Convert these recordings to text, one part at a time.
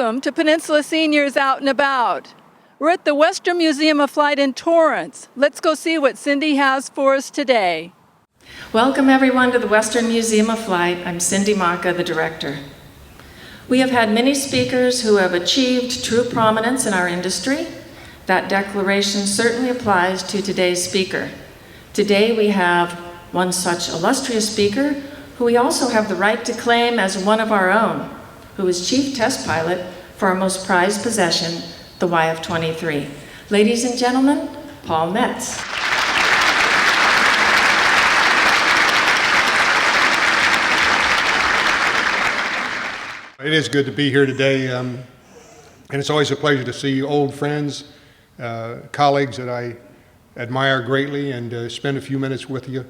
Welcome to Peninsula Seniors Out and About. We're at the Western Museum of Flight in Torrance. Let's go see what Cindy has for us today. Welcome everyone to the Western Museum of Flight. I'm Cindy Maka, the director. We have had many speakers who have achieved true prominence in our industry. That declaration certainly applies to today's speaker. Today we have one such illustrious speaker who we also have the right to claim as one of our own, who is chief test pilot for our most prized possession, the YF-23. Ladies and gentlemen, Paul Metz. It is good to be here today, and it's always a pleasure to see old friends, colleagues that I admire greatly, and spend a few minutes with you.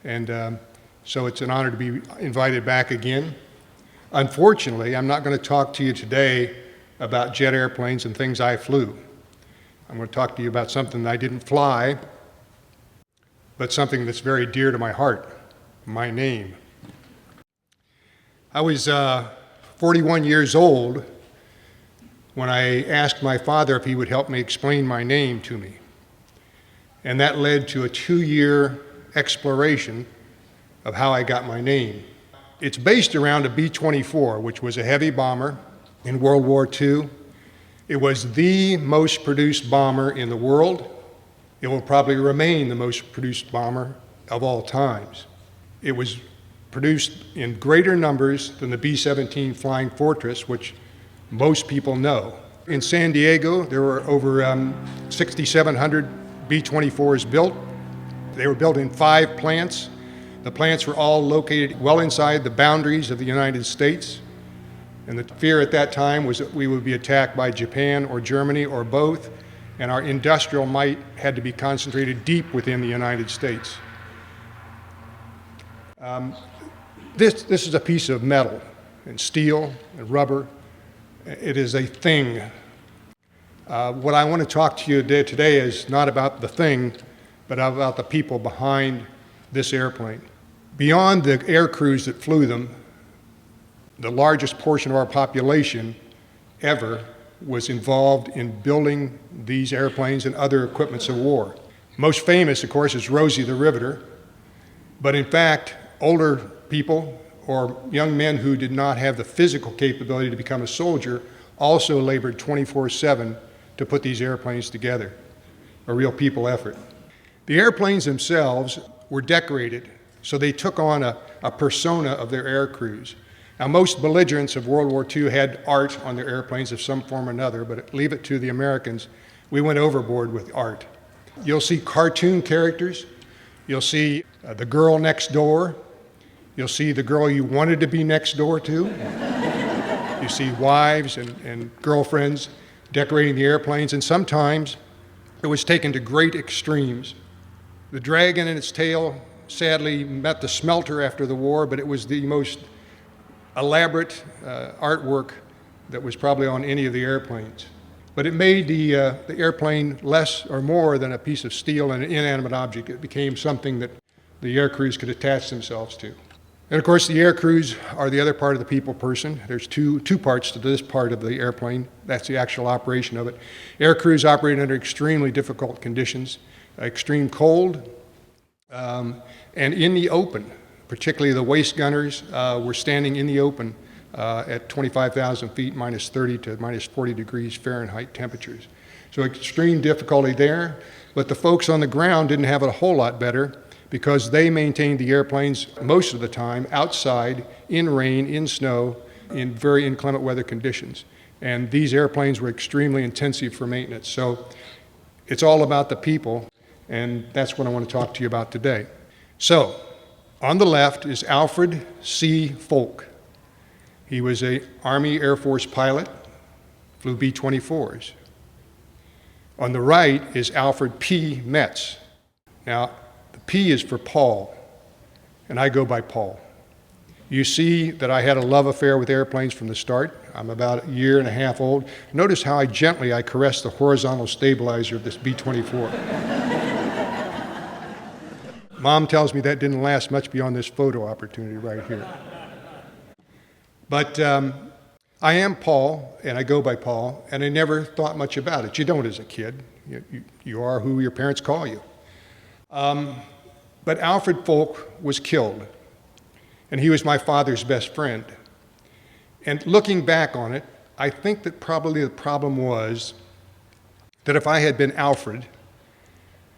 And so it's an honor to be invited back again. Unfortunately, I'm not going to talk to you today about jet airplanes and things I flew. I'm going to talk to you about something that I didn't fly, but something that's very dear to my heart, my name. I was 41 years old when I asked my father if he would help me explain my name to me. And that led to a 2-year exploration of how I got my name. It's based around a B-24, which was a heavy bomber in World War II. It was the most produced bomber in the world. It will probably remain the most produced bomber of all times. It was produced in greater numbers than the B-17 Flying Fortress, which most people know. In San Diego, there were over 6,700 B-24s built. They were built in 5 plants. The plants were all located well inside the boundaries of the United States. And the fear at that time was that we would be attacked by Japan or Germany or both, and our industrial might had to be concentrated deep within the United States. This is a piece of metal and steel and rubber. It is a thing. What I want to talk to you today is not about the thing, but about the people behind this airplane. Beyond the air crews that flew them, the largest portion of our population ever was involved in building these airplanes and other equipments of war. Most famous, of course, is Rosie the Riveter, but in fact, older people or young men who did not have the physical capability to become a soldier also labored 24/7 to put these airplanes together, a real people effort. The airplanes themselves were decorated, so they took on a persona of their air crews. Now, most belligerents of World War II had art on their airplanes of some form or another, but leave it to the Americans. We went overboard with art. You'll see cartoon characters. You'll see the girl next door. You'll see the girl you wanted to be next door to. You see wives and girlfriends decorating the airplanes, and sometimes it was taken to great extremes. The dragon and its tail sadly met the smelter after the war, but it was the most elaborate artwork that was probably on any of the airplanes. But it made the airplane less or more than a piece of steel and an inanimate object. It became something that the air crews could attach themselves to. And of course, the air crews are the other part of the people person. There's two parts to this part of the airplane. That's the actual operation of it. Air crews operate under extremely difficult conditions, extreme cold, and in the open. Particularly the waist gunners were standing in the open at 25,000 feet, minus 30 to minus 40 degrees Fahrenheit temperatures. So extreme difficulty there, but the folks on the ground didn't have it a whole lot better because they maintained the airplanes most of the time outside, in rain, in snow, in very inclement weather conditions. And these airplanes were extremely intensive for maintenance. So it's all about the people, and that's what I want to talk to you about today. So, on the left is Alfred C. Folk. He was an Army Air Force pilot, flew B-24s. On the right is Alfred P. Metz. Now, the P is for Paul, and I go by Paul. You see that I had a love affair with airplanes from the start. I'm about a year and a half old. Notice how gently I caressed the horizontal stabilizer of this B-24. Mom tells me that didn't last much beyond this photo opportunity right here. But I am Paul, and I go by Paul, and I never thought much about it. You don't as a kid. You are who your parents call you. But Alfred Folk was killed, and he was my father's best friend. And looking back on it, I think that probably the problem was that if I had been Alfred,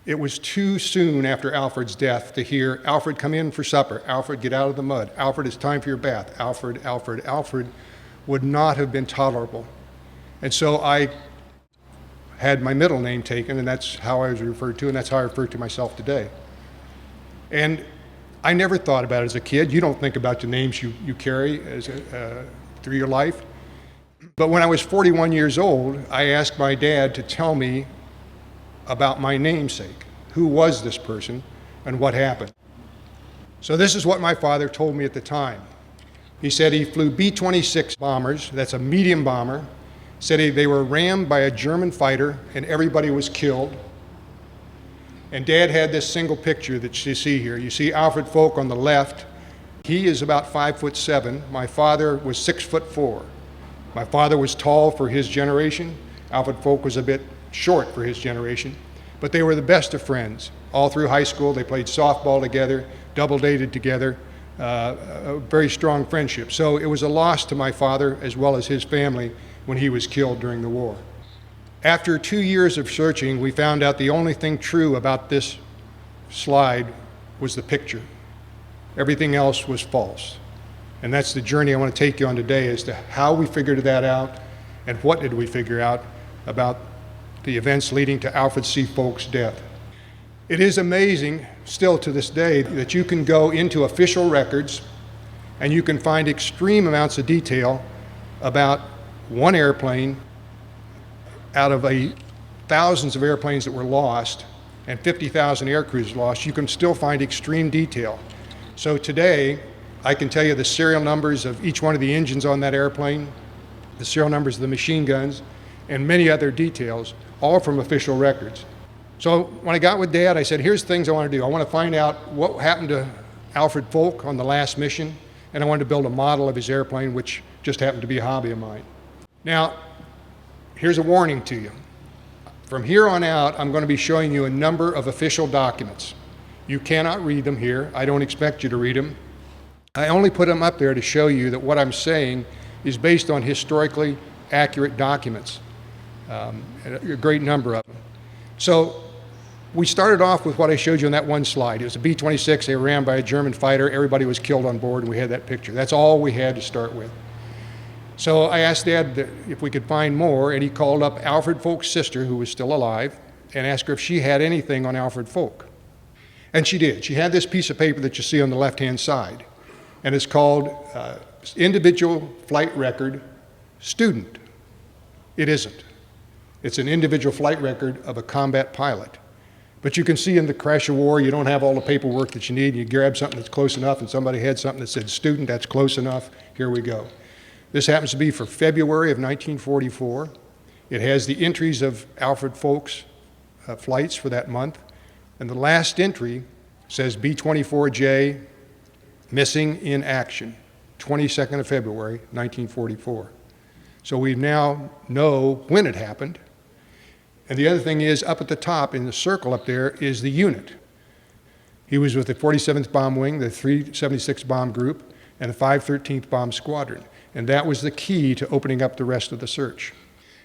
it was too soon after Alfred's death to hear, Alfred, come in for supper. Alfred, get out of the mud. Alfred, it's time for your bath. Alfred, Alfred, Alfred would not have been tolerable. And so I had my middle name taken, and that's how I was referred to, and that's how I refer to myself today. And I never thought about it as a kid. You don't think about the names you carry through your life. But when I was 41 years old, I asked my dad to tell me about my namesake. Who was this person and what happened? So this is what my father told me at the time. He said he flew B-24 bombers, that's a medium bomber, said they were rammed by a German fighter and everybody was killed. And Dad had this single picture that you see here. You see Alfred Folk on the left. He is about 5'7". My father was 6'4". My father was tall for his generation. Alfred Folk was a bit short for his generation. But they were the best of friends. All through high school, they played softball together, double dated together, a very strong friendship. So it was a loss to my father as well as his family when he was killed during the war. After 2 years of searching, we found out the only thing true about this slide was the picture. Everything else was false. And that's the journey I want to take you on today, as to how we figured that out and what did we figure out about the events leading to Alfred C. Folk's death. It is amazing, still to this day, that you can go into official records and you can find extreme amounts of detail about one airplane out of thousands of airplanes that were lost and 50,000 air crews lost. You can still find extreme detail. So today, I can tell you the serial numbers of each one of the engines on that airplane, the serial numbers of the machine guns, and many other details, all from official records. So when I got with Dad, I said, here's the things I want to do. I want to find out what happened to Alfred Folk on the last mission, and I wanted to build a model of his airplane, which just happened to be a hobby of mine. Now, here's a warning to you. From here on out, I'm going to be showing you a number of official documents. You cannot read them here. I don't expect you to read them. I only put them up there to show you that what I'm saying is based on historically accurate documents, a great number of them. So we started off with what I showed you on that one slide. It was a B-26, they were rammed by a German fighter, everybody was killed on board, and we had that picture. That's all we had to start with. So I asked Dad if we could find more, and he called up Alfred Folk's sister, who was still alive, and asked her if she had anything on Alfred Folk. And she did. She had this piece of paper that you see on the left-hand side, and it's called Individual Flight Record Student. It isn't. It's an individual flight record of a combat pilot. But you can see in the crash of war, you don't have all the paperwork that you need. You grab something that's close enough, and somebody had something that said student, that's close enough, here we go. This happens to be for February of 1944. It has the entries of Alfred Folk's flights for that month. And the last entry says B-24J, missing in action, 22nd of February, 1944. So we now know when it happened. And the other thing is, up at the top in the circle up there is the unit. He was with the 47th Bomb Wing, the 376th Bomb Group, and the 513th Bomb Squadron. And that was the key to opening up the rest of the search.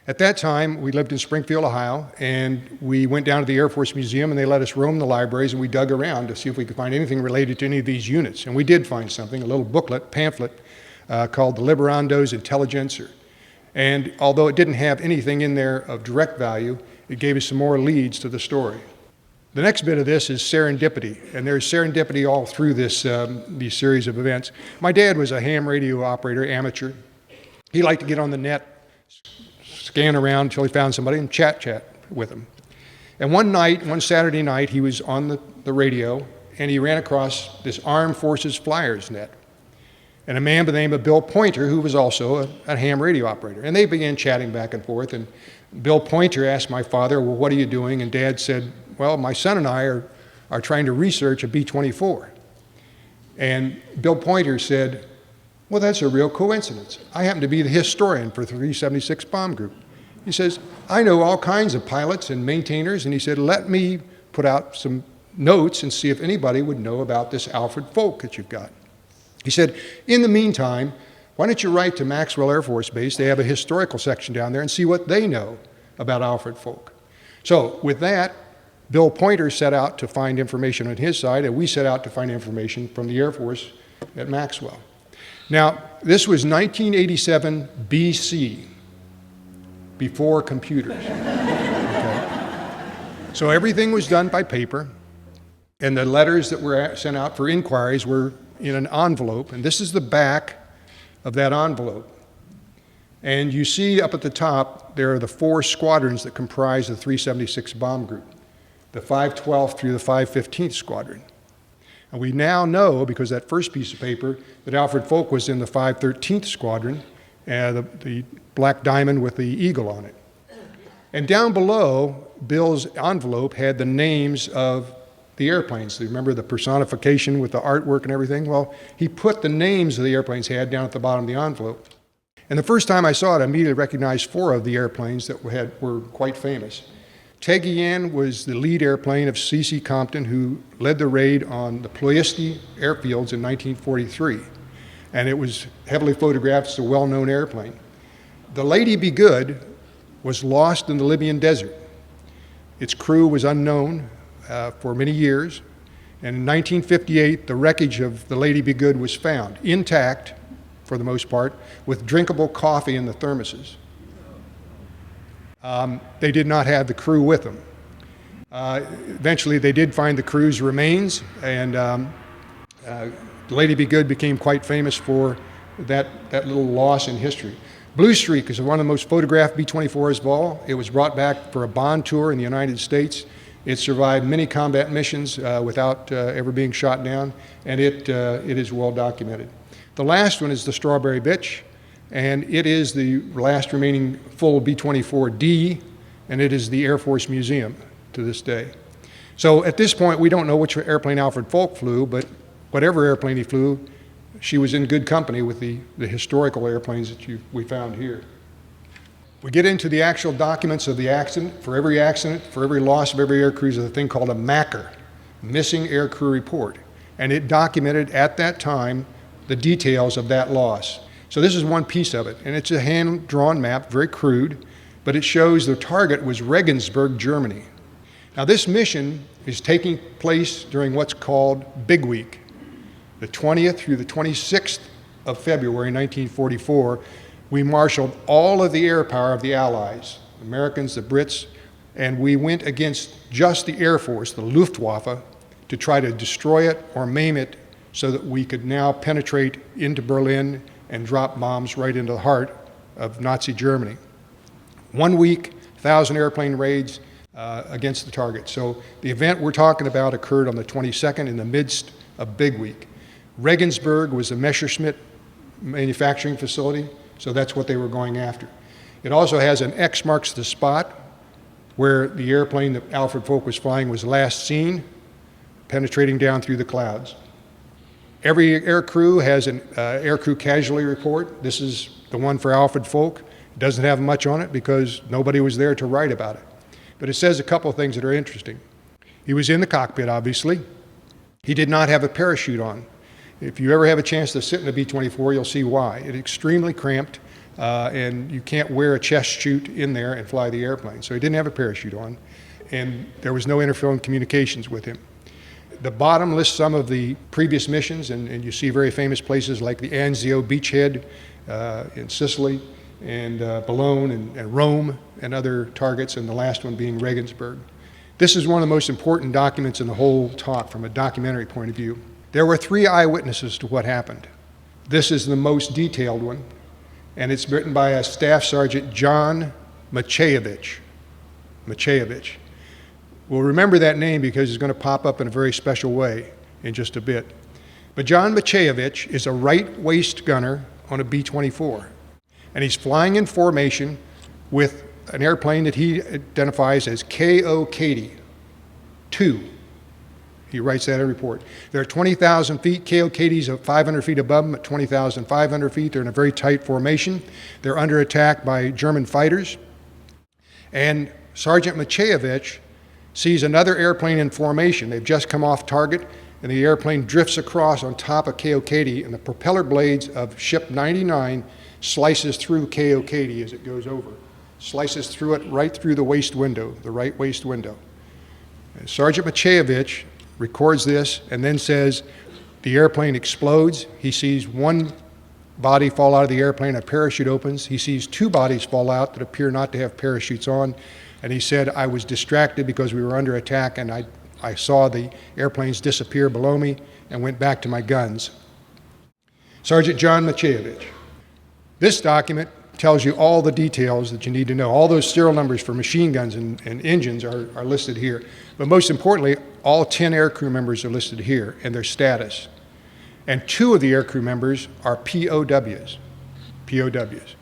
At that time, we lived in Springfield, Ohio, and we went down to the Air Force Museum, and they let us roam the libraries, and we dug around to see if we could find anything related to any of these units. And we did find something, a little booklet, pamphlet, called the Liberando's Intelligencer. And although it didn't have anything in there of direct value, it gave us some more leads to the story. The next bit of this is serendipity, and there's serendipity all through this, these series of events. My dad was a ham radio operator, amateur. He liked to get on the net, scan around until he found somebody and chat with them. And one Saturday night, he was on the radio, and he ran across this Armed Forces Flyers net. And a man by the name of Bill Pointer, who was also a ham radio operator. And they began chatting back and forth, and Bill Pointer asked my father, well, what are you doing? And Dad said, well, my son and I are trying to research a B-24. And Bill Pointer said, Well, that's a real coincidence. I happen to be the historian for 376 Bomb Group. He says, I know all kinds of pilots and maintainers, and he said, let me put out some notes and see if anybody would know about this Alfred Folk that you've got. He said, in the meantime, why don't you write to Maxwell Air Force Base? They have a historical section down there, and see what they know about Alfred Folk. So with that, Bill Pointer set out to find information on his side, and we set out to find information from the Air Force at Maxwell. Now, this was 1987 BC, before computers. Okay. So everything was done by paper, and the letters that were sent out for inquiries were in an envelope, and this is the back of that envelope. And you see up at the top, there are the 4 squadrons that comprise the 376 Bomb Group, the 512th through the 515th Squadron. And we now know, because that first piece of paper, that Alfred Folk was in the 513th Squadron, the black diamond with the eagle on it. And down below, Bill's envelope had the names of the airplanes. Remember the personification with the artwork and everything? Well, he put the names of the airplanes he had down at the bottom of the envelope. And the first time I saw it, I immediately recognized 4 of the airplanes that were quite famous. Teguian was the lead airplane of C.C. Compton, who led the raid on the Ploiesti airfields in 1943. And it was heavily photographed. It's a well-known airplane. The Lady Be Good was lost in the Libyan desert. Its crew was unknown for many years. And in 1958, the wreckage of the Lady Be Good was found, intact for the most part, with drinkable coffee in the thermoses. They did not have the crew with them. Eventually, they did find the crew's remains, and Lady Be Good became quite famous for that little loss in history. Blue Streak is one of the most photographed B-24s of all. It was brought back for a bond tour in the United States. It survived many combat missions without ever being shot down, and it is well documented. The last one is the Strawberry Bitch, and it is the last remaining full B-24D, and it is the Air Force Museum to this day. So at this point, we don't know which airplane Alfred Folk flew, but whatever airplane he flew, she was in good company with the historical airplanes that we found here. We get into the actual documents of the accident. For every loss of every air crew, there's a thing called a MACR, Missing Air Crew Report, and it documented at that time the details of that loss. So this is one piece of it, and it's a hand-drawn map, very crude, but it shows the target was Regensburg, Germany. Now this mission is taking place during what's called Big Week, the 20th through the 26th of February 1944. We marshaled all of the air power of the Allies, the Americans, the Brits, and we went against just the Air Force, the Luftwaffe, to try to destroy it or maim it so that we could now penetrate into Berlin and drop bombs right into the heart of Nazi Germany. 1 week, 1,000 airplane raids against the target. So the event we're talking about occurred on the 22nd in the midst of Big Week. Regensburg was a Messerschmitt manufacturing facility, so that's what they were going after. It also has an X marks the spot where the airplane that Alfred Folk was flying was last seen, penetrating down through the clouds. Every air crew has an air crew casualty report. This is the one for Alfred Folk. It doesn't have much on it because nobody was there to write about it. But it says a couple of things that are interesting. He was in the cockpit, obviously. He did not have a parachute on. If you ever have a chance to sit in a B-24, you'll see why. It's extremely cramped, and you can't wear a chest chute in there and fly the airplane. So he didn't have a parachute on, and there was no interphone communications with him. The bottom lists some of the previous missions, and you see very famous places like the Anzio beachhead in Sicily, and Boulogne and Rome and other targets, and the last one being Regensburg. This is one of the most important documents in the whole talk from a documentary point of view. There were 3 eyewitnesses to what happened. This is the most detailed one, and it's written by a Staff Sergeant John Maciejewicz. We'll remember that name because it's going to pop up in a very special way in just a bit. But John Maciejewicz is a right waist gunner on a B-24, and he's flying in formation with an airplane that he identifies as KO-Katy 2. He writes that in a report. They're at 20,000 feet. KO-Katy's at 500 feet above them at 20,500 feet. They're in a very tight formation. They're under attack by German fighters. And Sergeant Macheyevich sees another airplane in formation. They've just come off target, and the airplane drifts across on top of KO-Katy, and the propeller blades of ship 99 slices through KO-Katy as it goes over. Slices through it right through the waist window, the right waist window. And Sergeant Macheyevich records this and then says the airplane explodes. He sees one body fall out of the airplane, a parachute opens. He sees two bodies fall out that appear not to have parachutes on. And he said, I was distracted because we were under attack, and I saw the airplanes disappear below me and went back to my guns. Sergeant John Macheyevich. This document tells you all the details that you need to know. All those serial numbers for machine guns and engines are listed here. But most importantly, all 10 aircrew members are listed here and their status. And 2 of the aircrew members are POWs. POWs.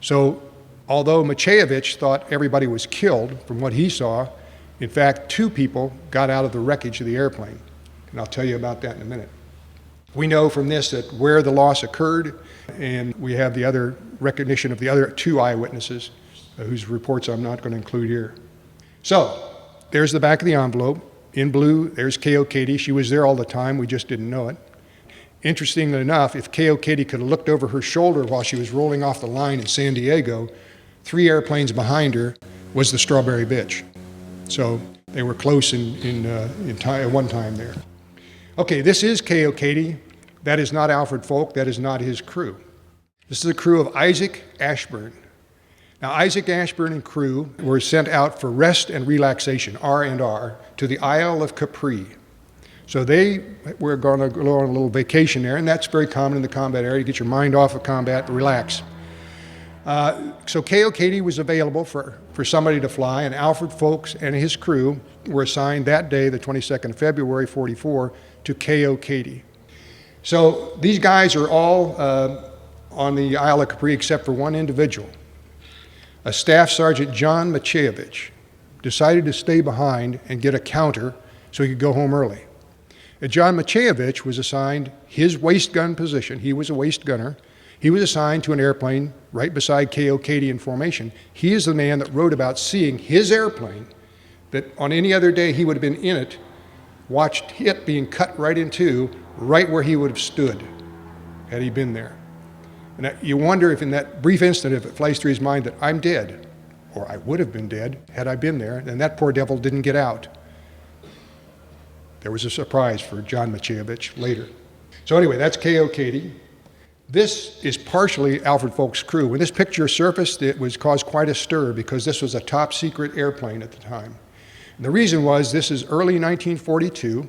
So although Macheyevich thought everybody was killed from what he saw, in fact, 2 people got out of the wreckage of the airplane. And I'll tell you about that in a minute. We know from this that where the loss occurred, and we have the other recognition of the other 2 eyewitnesses whose reports I'm not going to include here. So there's the back of the envelope. In blue, there's KO-Katy. She was there all the time. We just didn't know it. Interestingly enough, if KO-Katy could have looked over her shoulder while she was rolling off the line in San Diego, 3 airplanes behind her was the Strawberry Bitch. So they were close in time, at one time there. Okay, this is KO-Katy. That is not Alfred Folk. That is not his crew. This is a crew of Isaac Ashburn. Now, Isaac Ashburn and crew were sent out for rest and relaxation, R&R, to the Isle of Capri. So they were going to go on a little vacation there, and that's very common in the combat area, to get your mind off of combat and relax. So KO-Katy was available for somebody to fly, and Alfred Folks and his crew were assigned that day, the 22nd of February, 44, to KO-Katy. So these guys are all on the Isle of Capri except for one individual. A Staff Sergeant John Macheyevich decided to stay behind and get a counter so he could go home early. And John Macheyevich was assigned his waist gun position. He was a waist gunner. He was assigned to an airplane right beside KO-Katy in formation. He is the man that wrote about seeing his airplane, that on any other day he would have been in it, watched it being cut right in two, right where he would have stood had he been there. And you wonder if in that brief instant, if it flies through his mind that I'm dead, or I would have been dead had I been there, and that poor devil didn't get out. There was a surprise for John Macheyevich later. So anyway, that's KO-Katy. This is partially Alfred Folk's crew. When this picture surfaced, it caused quite a stir because this was a top secret airplane at the time. And the reason was this is early 1942.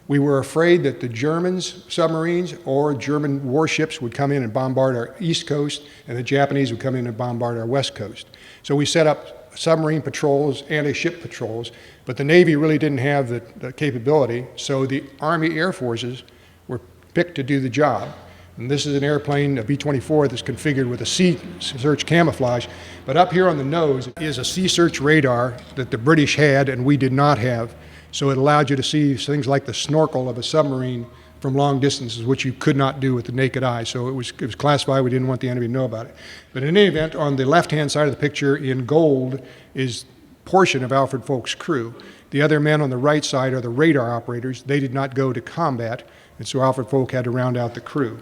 We were afraid that the Germans' submarines or German warships would come in and bombard our east coast, and the Japanese would come in and bombard our west coast. So we set up submarine patrols, anti-ship patrols, but the Navy really didn't have the capability, so the Army Air Forces were picked to do the job. And this is an airplane, a B-24, that's configured with a sea search camouflage, but up here on the nose is a sea search radar that the British had and we did not have. So it allowed you to see things like the snorkel of a submarine from long distances, which you could not do with the naked eye. So it was classified. We didn't want the enemy to know about it. But in any event, on the left-hand side of the picture in gold is a portion of Alfred Folk's crew. The other men on the right side are the radar operators. They did not go to combat, and so Alfred Folk had to round out the crew.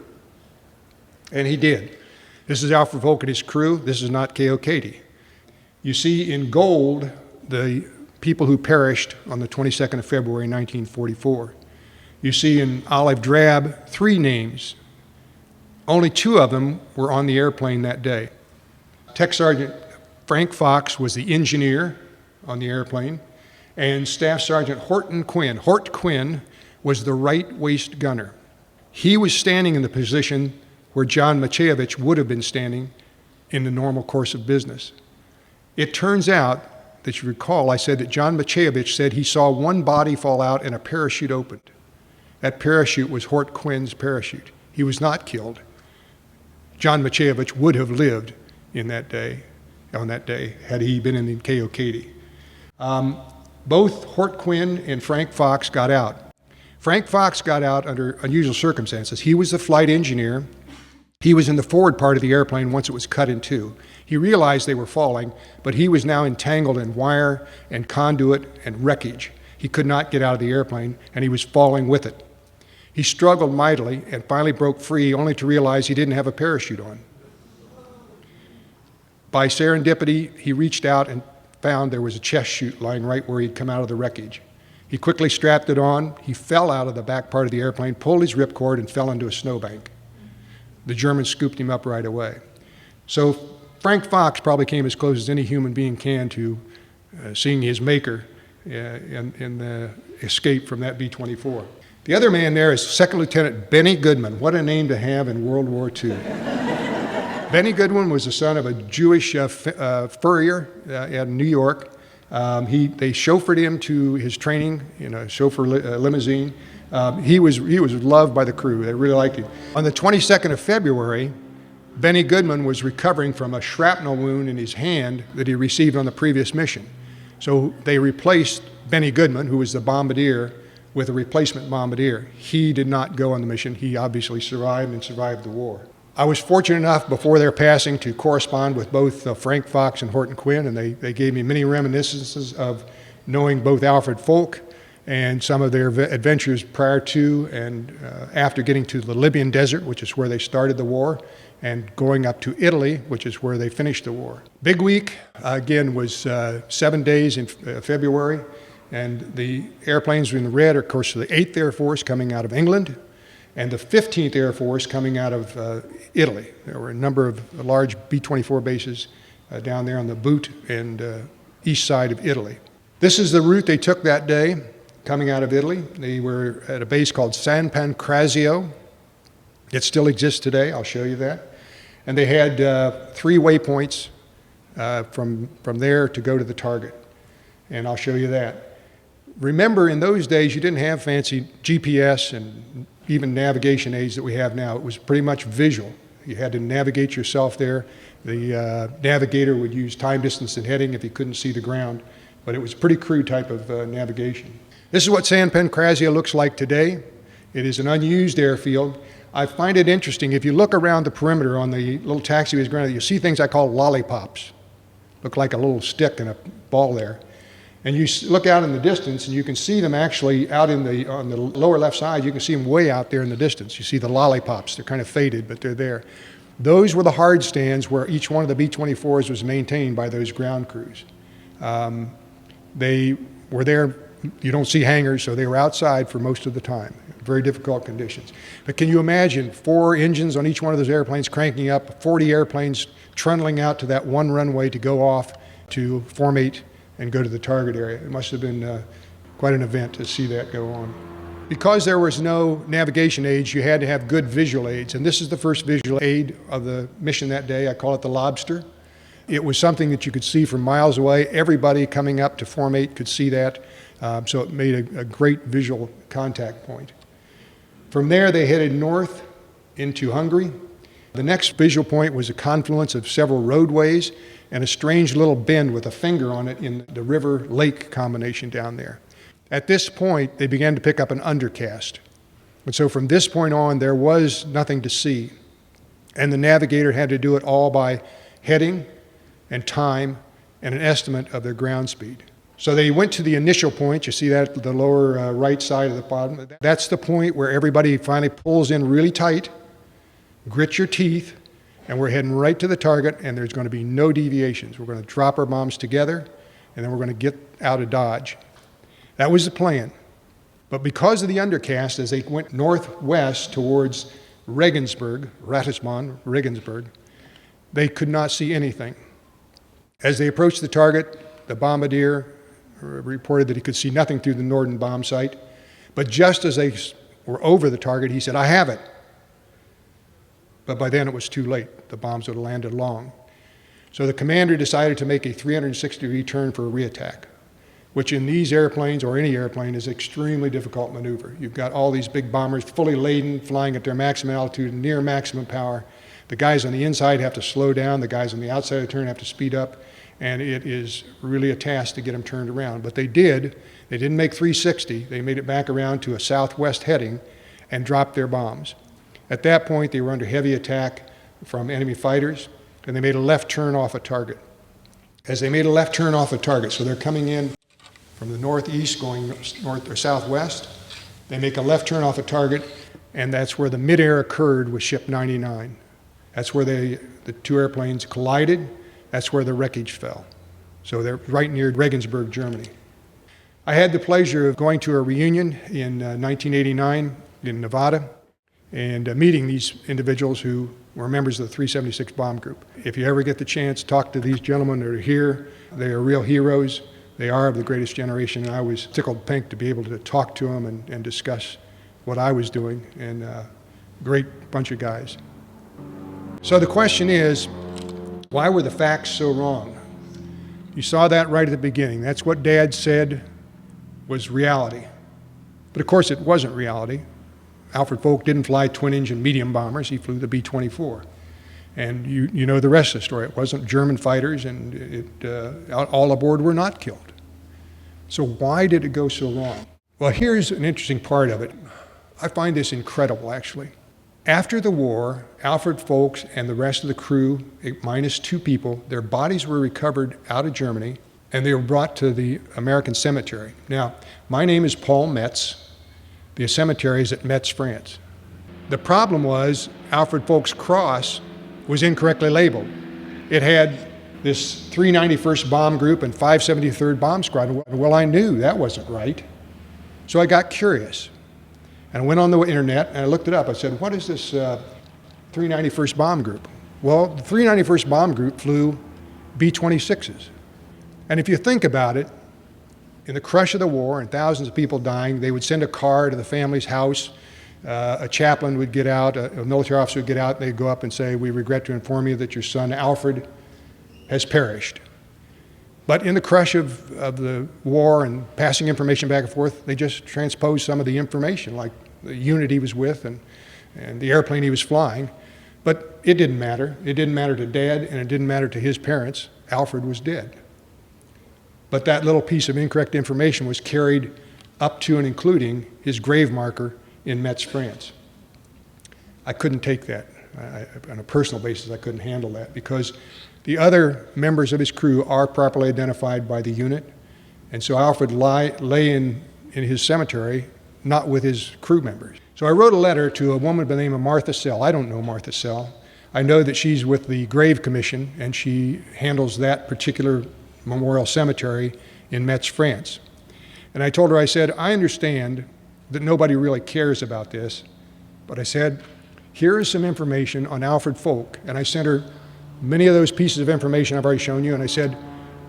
And he did. This is Alfred Folk and his crew. This is not KO-Katy. You see in gold the people who perished on the 22nd of February, 1944. You see in olive drab 3 names. Only 2 of them were on the airplane that day. Tech Sergeant Frank Fox was the engineer on the airplane, and Staff Sergeant Horton Quinn. Hort Quinn was the right waist gunner. He was standing in the position where John Macheyevich would have been standing in the normal course of business. It turns out that you recall, I said that John Macheyevich said he saw one body fall out and a parachute opened. That parachute was Hort Quinn's parachute. He was not killed. John Macheyevich would have lived on that day, had he been in the KO-Katy. Both Hort Quinn and Frank Fox got out. Frank Fox got out under unusual circumstances. He was the flight engineer. He was in the forward part of the airplane once it was cut in two. He realized they were falling, but he was now entangled in wire and conduit and wreckage. He could not get out of the airplane, and he was falling with it. He struggled mightily and finally broke free, only to realize he didn't have a parachute on. By serendipity, he reached out and found there was a chest chute lying right where he'd come out of the wreckage. He quickly strapped it on. He fell out of the back part of the airplane, pulled his ripcord, and fell into a snowbank. The Germans scooped him up right away. So Frank Fox probably came as close as any human being can to seeing his maker in the escape from that B-24. The other man there is Second Lieutenant Benny Goodman. What a name to have in World War II. Benny Goodman was the son of a Jewish furrier in New York. They chauffeured him to his training in a chauffeur limousine. He was loved by the crew. They really liked him. On the 22nd of February, Benny Goodman was recovering from a shrapnel wound in his hand that he received on the previous mission. So they replaced Benny Goodman, who was the bombardier, with a replacement bombardier. He did not go on the mission. He obviously survived and survived the war. I was fortunate enough before their passing to correspond with both Frank Fox and Horton Quinn, and they gave me many reminiscences of knowing both Alfred Folk and some of their adventures prior to and after getting to the Libyan desert, which is where they started the war, and going up to Italy, which is where they finished the war. Big week, again, was 7 days in February, and the airplanes in the red are, of course, the 8th Air Force coming out of England, and the 15th Air Force coming out of Italy. There were a number of large B-24 bases down there on the Boot and east side of Italy. This is the route they took that day coming out of Italy. They were at a base called San Pancrazio. It still exists today. I'll show you that. And they had 3 waypoints from there to go to the target. And I'll show you that. Remember, in those days, you didn't have fancy GPS and even navigation aids that we have now. It was pretty much visual. You had to navigate yourself there. The navigator would use time, distance, and heading if he couldn't see the ground. But it was a pretty crude type of navigation. This is what San Pancrazio looks like today. It is an unused airfield. I find it interesting. If you look around the perimeter on the little taxiways ground, you see things I call lollipops. Look like a little stick and a ball there. And you look out in the distance, and you can see them actually out on the lower left side. You can see them way out there in the distance. You see the lollipops. They're kind of faded, but they're there. Those were the hard stands where each one of the B-24s was maintained by those ground crews. They were there. You don't see hangars, so they were outside for most of the time. Very difficult conditions. But can you imagine 4 engines on each one of those airplanes cranking up, 40 airplanes trundling out to that one runway to go off to formate and go to the target area? It must have been quite an event to see that go on. Because there was no navigation aids, you had to have good visual aids. And this is the first visual aid of the mission that day. I call it the lobster. It was something that you could see from miles away. Everybody coming up to formate could see that. So it made a great visual contact point. From there, they headed north into Hungary. The next visual point was a confluence of several roadways and a strange little bend with a finger on it in the river-lake combination down there. At this point, they began to pick up an undercast. And so from this point on, there was nothing to see. And the navigator had to do it all by heading and time and an estimate of their ground speed. So they went to the initial point. You see that at the lower right side of the bottom. That's the point where everybody finally pulls in really tight, grit your teeth, and we're heading right to the target, and there's going to be no deviations. We're going to drop our bombs together, and then we're going to get out of Dodge. That was the plan. But because of the undercast, as they went northwest towards Regensburg, Regensburg, they could not see anything. As they approached the target, the bombardier reported that he could see nothing through the Norden bomb sight. But just as they were over the target, he said, "I have it." But by then it was too late. The bombs would have landed long. So the commander decided to make a 360-degree turn for a reattack, which in these airplanes, or any airplane, is an extremely difficult maneuver. You've got all these big bombers fully laden, flying at their maximum altitude, near maximum power. The guys on the inside have to slow down. The guys on the outside of the turn have to speed up. And it is really a task to get them turned around. But they did. They didn't make 360. They made it back around to a southwest heading and dropped their bombs. At that point, they were under heavy attack from enemy fighters, and they made a left turn off a target. As they made a left turn off a target, so they're coming in from the northeast going north or southwest, they make a left turn off a target, and that's where the midair occurred with Ship 99. That's where the two airplanes collided. That's where the wreckage fell. So they're right near Regensburg, Germany. I had the pleasure of going to a reunion in 1989 in Nevada and meeting these individuals who were members of the 376 bomb group. If you ever get the chance, talk to these gentlemen that are here. They are real heroes. They are of the greatest generation, and I was tickled pink to be able to talk to them and discuss what I was doing, and great bunch of guys. So the question is, why were the facts so wrong? You saw that right at the beginning. That's what Dad said was reality. But of course it wasn't reality. Alfred Folk didn't fly twin-engine medium bombers. He flew the B-24. And you know the rest of the story. It wasn't German fighters, and all aboard were not killed. So why did it go so wrong? Well, here's an interesting part of it. I find this incredible, actually. After the war, Alfred Folks and the rest of the crew, minus 2 people, their bodies were recovered out of Germany, and they were brought to the American cemetery. Now, my name is Paul Metz. The cemetery is at Metz, France. The problem was Alfred Folks' cross was incorrectly labeled. It had this 391st Bomb Group and 573rd Bomb Squadron. Well, I knew that wasn't right. So I got curious. And I went on the internet and I looked it up. I said, what is this 391st Bomb Group? Well, the 391st Bomb Group flew B-26s. And if you think about it, in the crush of the war and thousands of people dying, they would send a car to the family's house. A chaplain would get out, a military officer would get out, and they'd go up and say, we regret to inform you that your son Alfred has perished. But in the crush of the war and passing information back and forth, they just transposed some of the information, like the unit he was with and the airplane he was flying. But it didn't matter. It didn't matter to Dad, and it didn't matter to his parents. Alfred was dead. But that little piece of incorrect information was carried up to and including his grave marker in Metz, France. I couldn't take that. On a personal basis, I couldn't handle that because the other members of his crew are properly identified by the unit, and so Alfred lay in his cemetery, not with his crew members. So I wrote a letter to a woman by the name of Martha Sell. I don't know Martha Sell. I know that she's with the Grave Commission, and she handles that particular memorial cemetery in Metz, France. And I told her, I said, I understand that nobody really cares about this, but I said, here is some information on Alfred Folk, and I sent her many of those pieces of information I've already shown you, and I said,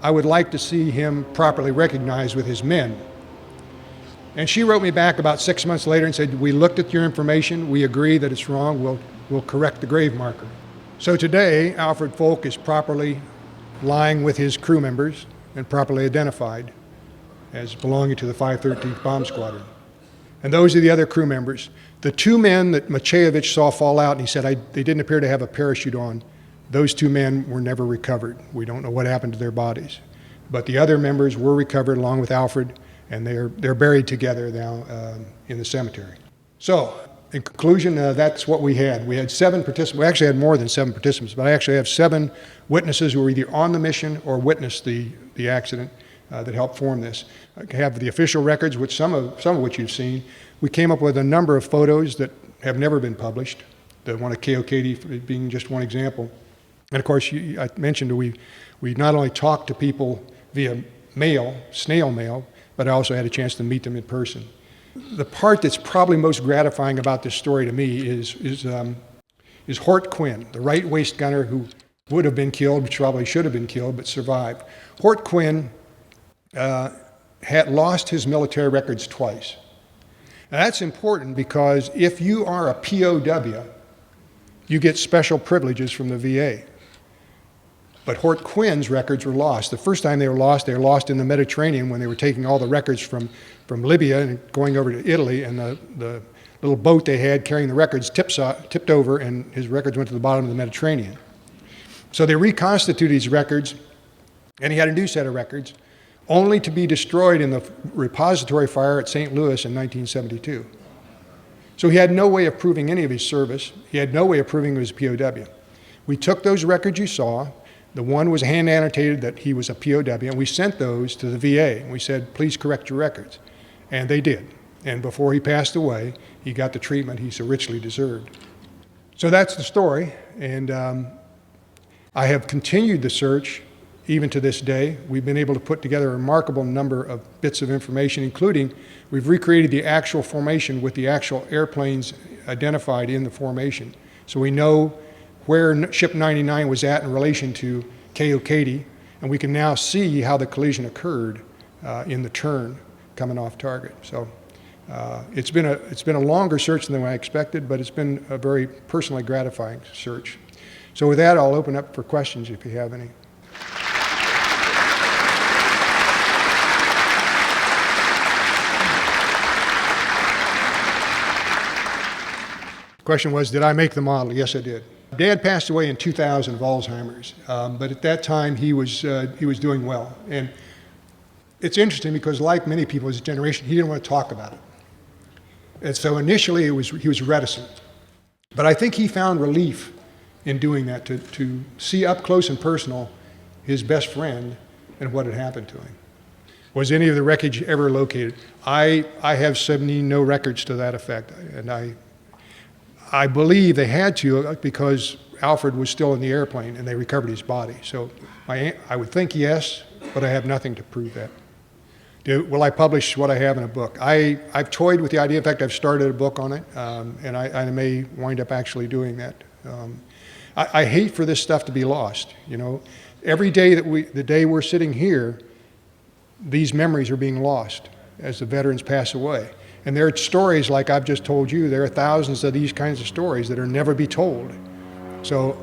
I would like to see him properly recognized with his men. And she wrote me back about 6 months later and said, we looked at your information, we agree that it's wrong, we'll correct the grave marker. So today, Alfred Folk is properly lying with his crew members and properly identified as belonging to the 513th Bomb Squadron. And those are the other crew members. The 2 men that Maciejewicz saw fall out, and he said they didn't appear to have a parachute on, those 2 men were never recovered. We don't know what happened to their bodies. But the other members were recovered along with Alfred, and they're buried together now in the cemetery. So, in conclusion, that's what we had. We had 7 participants. We actually had more than 7 participants, but I actually have 7 witnesses who were either on the mission or witnessed the accident that helped form this. I have the official records, which some of which you've seen. We came up with a number of photos that have never been published, the one of KO-Katy being just one example. And of course, I mentioned we not only talked to people via mail, snail mail, but I also had a chance to meet them in person. The part that's probably most gratifying about this story to me is Hort Quinn, the right waist gunner who would have been killed, which probably should have been killed, but survived. Hort Quinn had lost his military records twice. Now that's important because if you are a POW, you get special privileges from the VA. But Hort Quinn's records were lost. The first time they were lost in the Mediterranean when they were taking all the records from Libya and going over to Italy, and the little boat they had carrying the records tipped over, and his records went to the bottom of the Mediterranean. So they reconstituted these records, and he had a new set of records. only to be destroyed in the repository fire at St. Louis in 1972. So he had no way of proving any of his service. He had no way of proving he was a POW. We took those records you saw. The one was hand annotated that he was a POW, and we sent those to the VA. And we said, please correct your records. And they did. And before he passed away, he got the treatment he so richly deserved. So that's the story. And I have continued the search even to this day. We've been able to put together a remarkable number of bits of information, including we've recreated the actual formation with the actual airplanes identified in the formation. So we know where Ship 99 was at in relation to KO-Katy, and we can now see how the collision occurred in the turn coming off target. So it's been a longer search than I expected, but it's been a very personally gratifying search. So with that, I'll open up for questions if you have any. The question was, did I make the model? Yes, I did. Dad passed away in 2000 of Alzheimer's, but at that time he was doing well. And it's interesting because, like many people of his generation, he didn't want to talk about it. And so initially he was reticent. But I think he found relief in doing that, to see up close and personal his best friend and what had happened to him. Was any of the wreckage ever located? I have seen no records to that effect, and I believe they had to because Alfred was still in the airplane and they recovered his body. So I would think yes, but I have nothing to prove that. Will I publish what I have in a book? I've toyed with the idea. In fact, I've started a book on it, and I may wind up actually doing that. I hate for this stuff to be lost. You know, every day the day we're sitting here, these memories are being lost as the veterans pass away. And there are stories like I've just told you. There are thousands of these kinds of stories that are never be told. So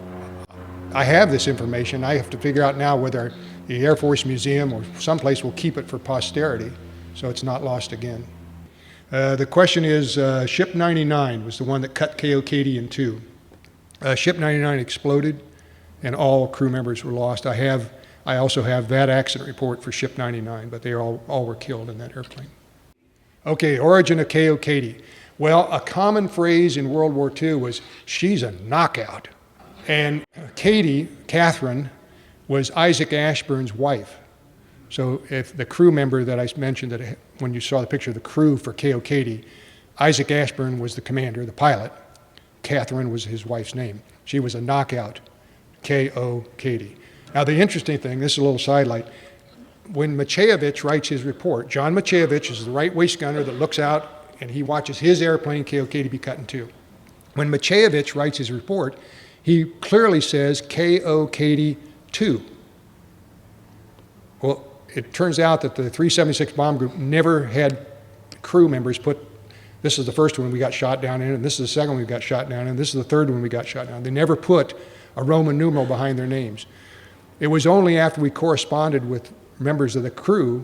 I have this information. I have to figure out now whether the Air Force Museum or someplace will keep it for posterity so it's not lost again. The question is, Ship 99 was the one that cut KO-Katy in two. Ship 99 exploded and all crew members were lost. I also have that accident report for Ship 99, but they all were killed in that airplane. Okay, origin of KO-Katy. Well, a common phrase in World War II was, she's a knockout. And Katy, Catherine, was Isaac Ashburn's wife. So if the crew member that I mentioned, that when you saw the picture of the crew for KO-Katy, Isaac Ashburn was the commander, the pilot. Catherine was his wife's name. She was a knockout, KO-Katy. Now the interesting thing, this is a little sidelight, when Macheyevich writes his report, John Macheyevich is the right waist gunner that looks out and he watches his airplane KO-Katy be cut in two. When Macheyevich writes his report, he clearly says KO-Katy 2. Well, it turns out that the 376 bomb group never had crew members put, this is the first one we got shot down in, and this is the second one we got shot down in, and this is the third one we got shot down. They never put a Roman numeral behind their names. It was only after we corresponded with members of the crew,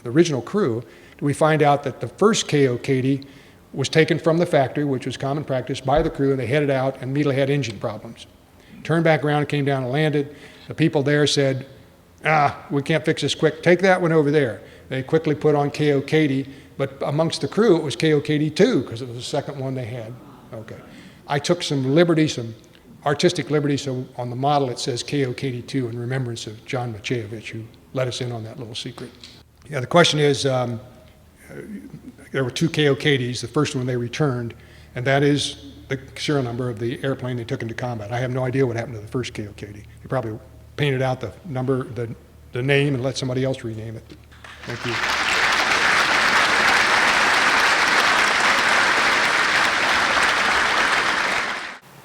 the original crew, did we find out that the first KO-Katy was taken from the factory, which was common practice, by the crew, and they headed out and immediately had engine problems. Turned back around and came down and landed. The people there said, we can't fix this quick, take that one over there. They quickly put on KO-Katy, but amongst the crew it was KO-Katy 2 because it was the second one they had. Okay. I took some liberty, some artistic liberty, so on the model it says KO-Katy 2 in remembrance of John Macheyevich, who let us in on that little secret. Yeah, the question is, there were two KO-Katys, the first one they returned, and that is the serial number of the airplane they took into combat. I have no idea what happened to the first KO-Katy. They probably painted out the number, the name, and let somebody else rename it. Thank you.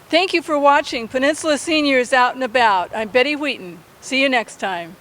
Thank you for watching Peninsula Seniors Out and About. I'm Betty Wheaton. See you next time.